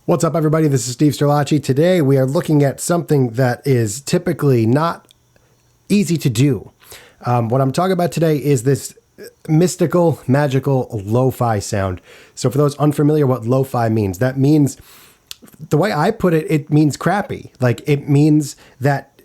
What's up, everybody? This is Steve Sterlacci. Today we are looking at something that is typically not easy to do. What I'm talking about today is this mystical, magical lo-fi sound. So for those unfamiliar what lo-fi means, that means, the way I put it, it means crappy. Like, it means that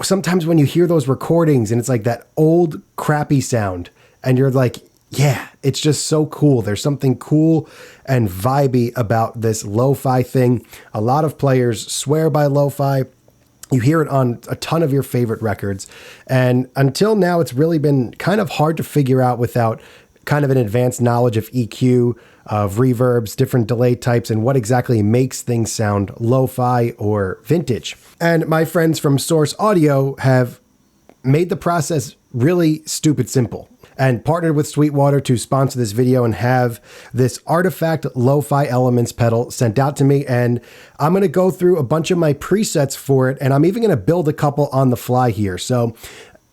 sometimes when you hear those recordings and it's like that old crappy sound and you're like, yeah, it's just so cool. There's something cool and vibey about this lo-fi thing. A lot of players swear by lo-fi. You hear it on a ton of your favorite records. And until now, it's really been kind of hard to figure out without kind of an advanced knowledge of EQ, of reverbs, different delay types, and what exactly makes things sound lo-fi or vintage. And my friends from Source Audio have made the process really stupid simple and partnered with Sweetwater to sponsor this video and have this Artifakt lo-fi elements pedal sent out to me. And I'm going to go through a bunch of my presets for it, and I'm even going to build a couple on the fly here. So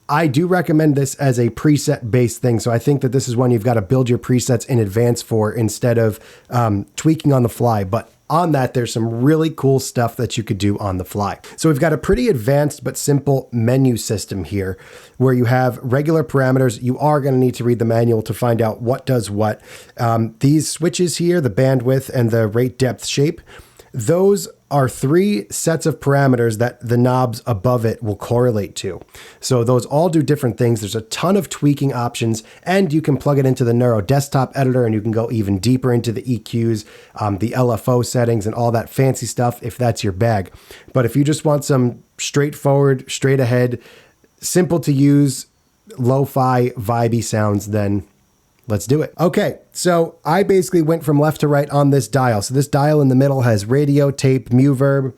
I do recommend this as a preset based thing. So I think that this is one you've got to build your presets in advance for instead of tweaking on the fly. But on that, there's some really cool stuff that you could do on the fly. So we've got a pretty advanced but simple menu system here where you have regular parameters. You are going to need to read the manual to find out what does what. These switches here, the bandwidth and the rate depth shape, those are three sets of parameters that the knobs above it will correlate to. So those all do different things. There's a ton of tweaking options, and you can plug it into the Neuro desktop editor and you can go even deeper into the EQs, the LFO settings and all that fancy stuff if that's your bag. But if you just want some straightforward, straight ahead, simple to use, lo-fi, vibey sounds, then let's do it. Okay, so I basically went from left to right on this dial. So this dial in the middle has radio, tape, mu-verb,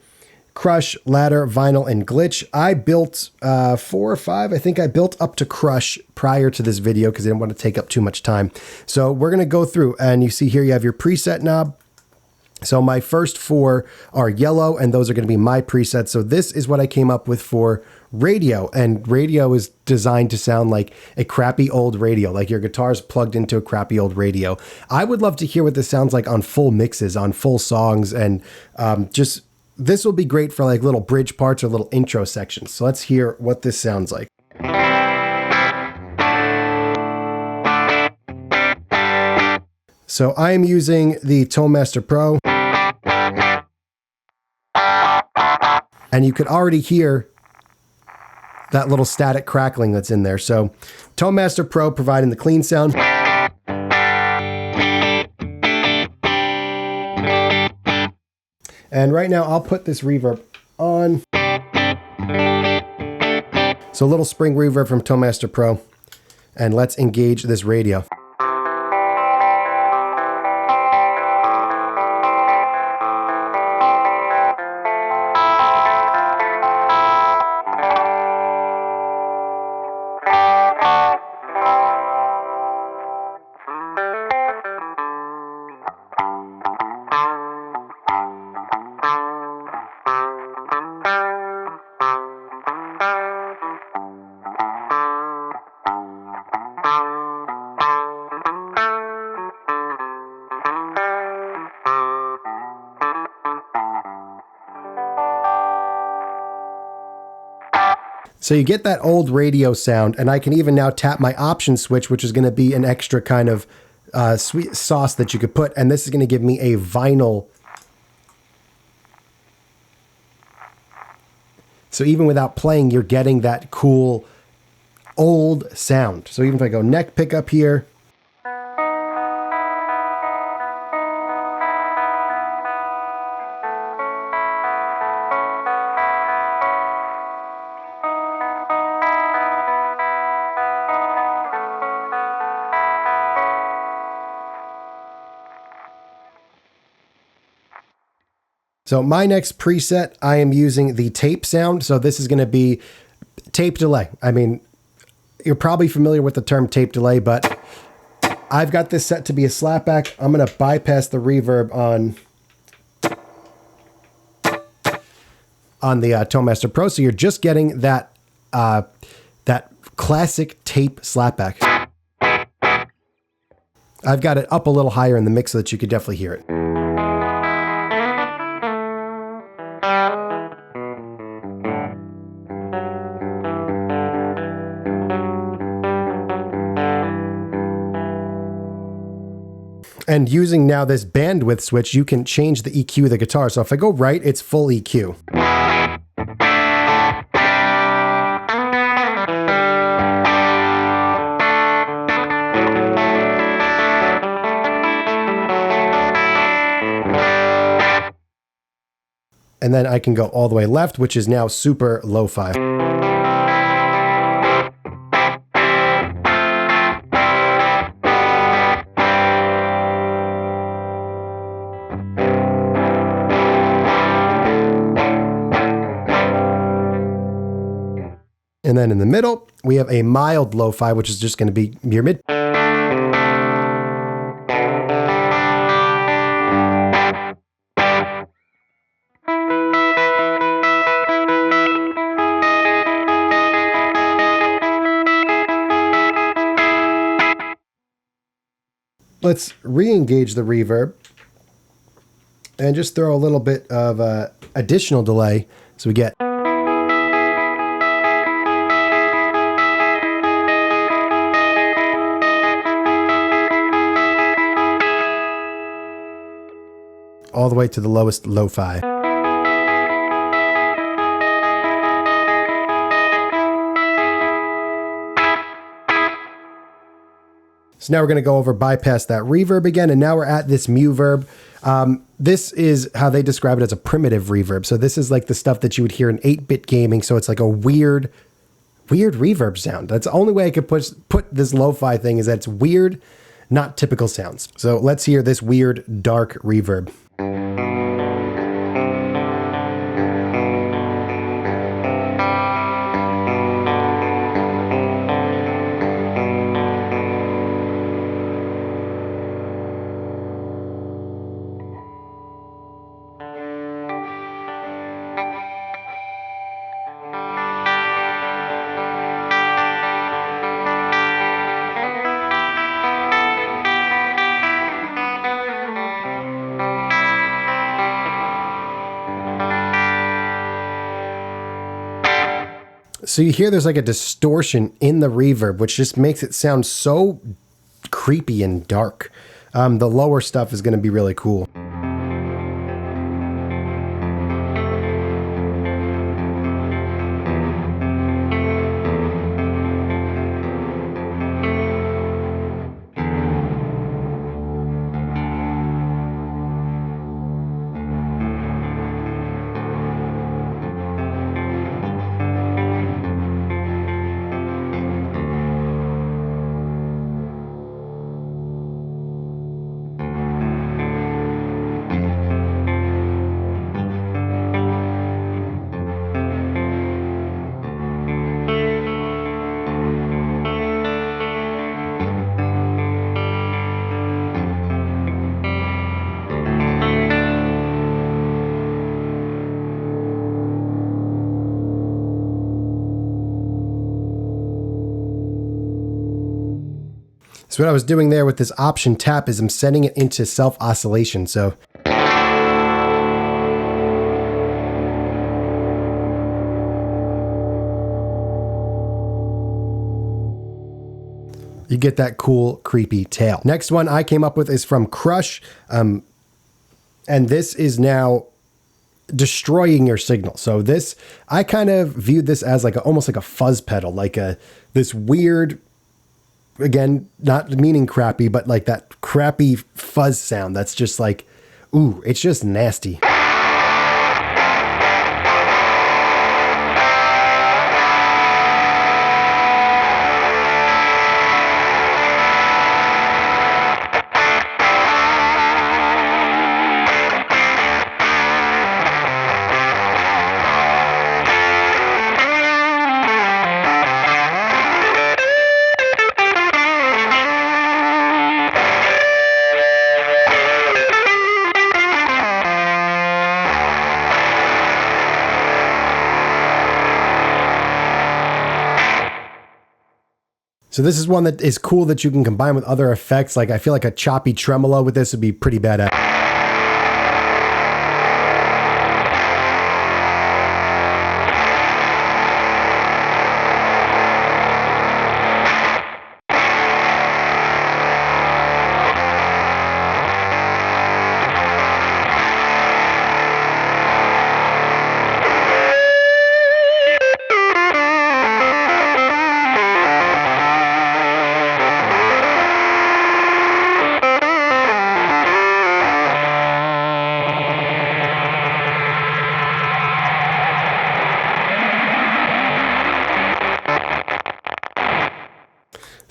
crush, ladder, vinyl, and glitch. I built 4 or 5. I think I built up to crush prior to this video because I didn't want to take up too much time. So we're going to go through, and you see here you have your preset knob. So my first 4 are yellow, and those are going to be my presets. So this is what I came up with for radio, and radio is designed to sound like a crappy old radio, like your guitar's plugged into a crappy old radio. I would love to hear what this sounds like on full mixes, on full songs, and just this will be great for like little bridge parts or little intro sections. So let's hear what this sounds like. So I am using the ToneMaster Pro, and you could already hear that little static crackling that's in there. So ToneMaster Pro providing the clean sound. And right now I'll put this reverb on. So a little spring reverb from ToneMaster Pro, and let's engage this radio. So you get that old radio sound, and I can even now tap my option switch, which is going to be an extra kind of sweet sauce that you could put, and this is going to give me a vinyl. So even without playing, you're getting that cool old sound. So even if I go neck pickup here, so my next preset, I am using the tape sound. So this is going to be tape delay. I mean, you're probably familiar with the term tape delay, but I've got this set to be a slapback. I'm going to bypass the reverb on the ToneMaster Pro. So you're just getting that, that classic tape slapback. I've got it up a little higher in the mix so that you could definitely hear it. And using now this bandwidth switch, you can change the EQ of the guitar. So if I go right, it's full EQ. And then I can go all the way left, which is now super lo-fi. And then in the middle, we have a mild lo-fi, which is just going to be your mid. Let's re-engage the reverb and just throw a little bit of additional delay so we get all the way to the lowest lo-fi. So now we're going to go over bypass that reverb again, and now we're at this mu verb. This is how they describe it as a primitive reverb. So this is like the stuff that you would hear in 8-bit gaming. So it's like a weird reverb sound. That's the only way I could put this lo-fi thing, is that it's weird, not typical sounds. So let's hear this weird dark reverb. So you hear there's like a distortion in the reverb, which just makes it sound so creepy and dark. The lower stuff is going to be really cool. So what I was doing there with this option tap is I'm setting it into self-oscillation. So you get that cool, creepy tail. Next one I came up with is from Crush. And this is now destroying your signal. So this, I kind of viewed this as like almost like a fuzz pedal, like this weird, again, not meaning crappy, but like that crappy fuzz sound that's just like, ooh, it's just nasty. So this is one that is cool that you can combine with other effects. Like I feel like a choppy tremolo with this would be pretty badass.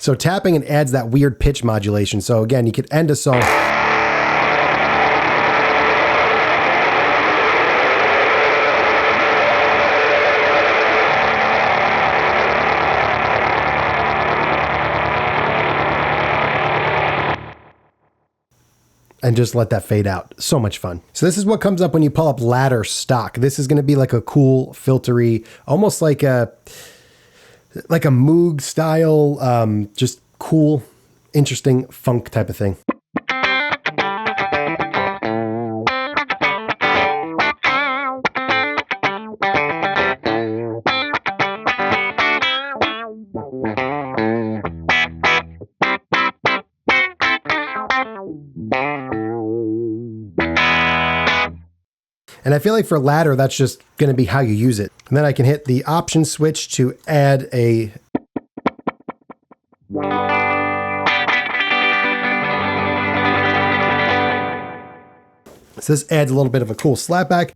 So tapping it adds that weird pitch modulation. So again, you could end a song. And just let that fade out. So much fun. So this is what comes up when you pull up ladder stock. This is going to be like a cool, filtery, almost like a Moog style, just cool, interesting funk type of thing. And I feel like for ladder, that's just going to be how you use it. And then I can hit the option switch to add a... So this adds a little bit of a cool slapback.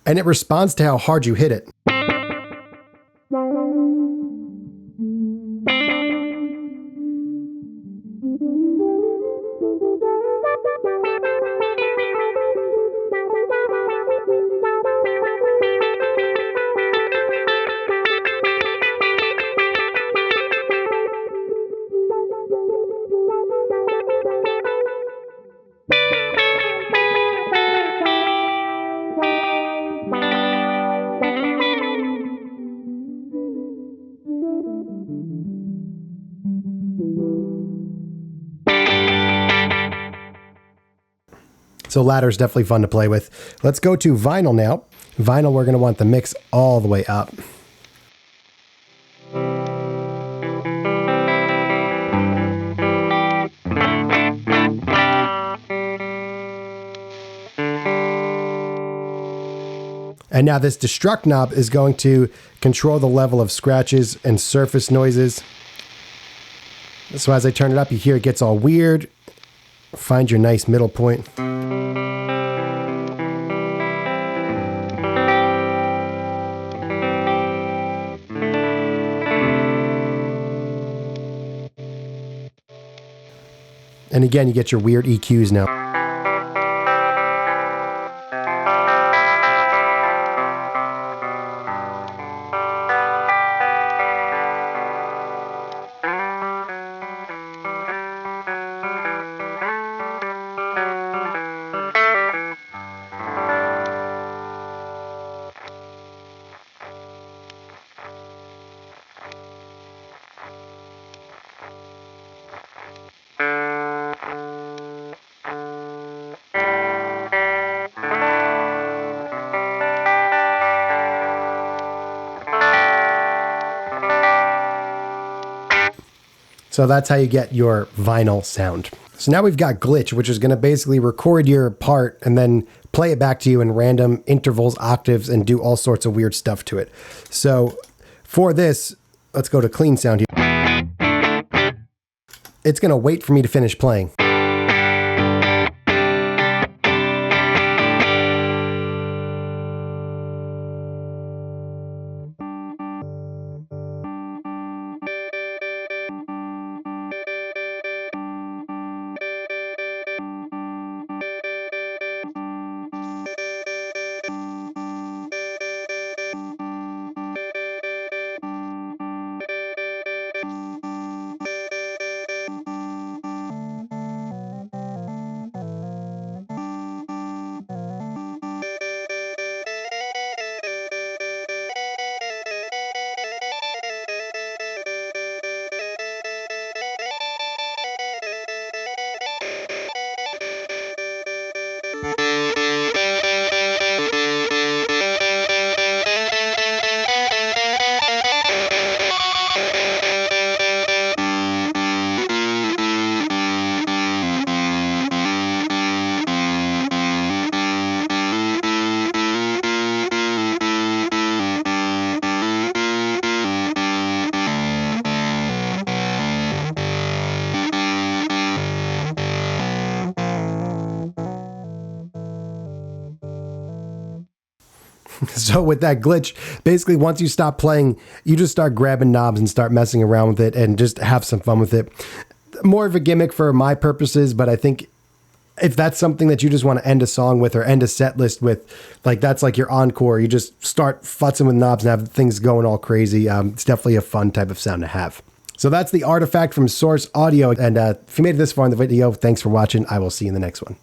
And it responds to how hard you hit it. So ladder is definitely fun to play with. Let's go to vinyl now. Vinyl, we're going to want the mix all the way up. And now this destruct knob is going to control the level of scratches and surface noises. So as I turn it up, you hear it gets all weird. Find your nice middle point. And again, you get your weird EQs now. So that's how you get your vinyl sound. So now we've got glitch, which is going to basically record your part and then play it back to you in random intervals, octaves, and do all sorts of weird stuff to it. So for this, let's go to clean sound here. It's going to wait for me to finish playing. So with that glitch, basically once you stop playing, you just start grabbing knobs and start messing around with it and just have some fun with it. More of a gimmick for my purposes, but I think if that's something that you just want to end a song with or end a set list with, like that's like your encore, you just start futzing with knobs and have things going all crazy. It's definitely a fun type of sound to have. So that's the Artifakt from Source Audio. And if you made it this far in the video, thanks for watching. I will see you in the next one.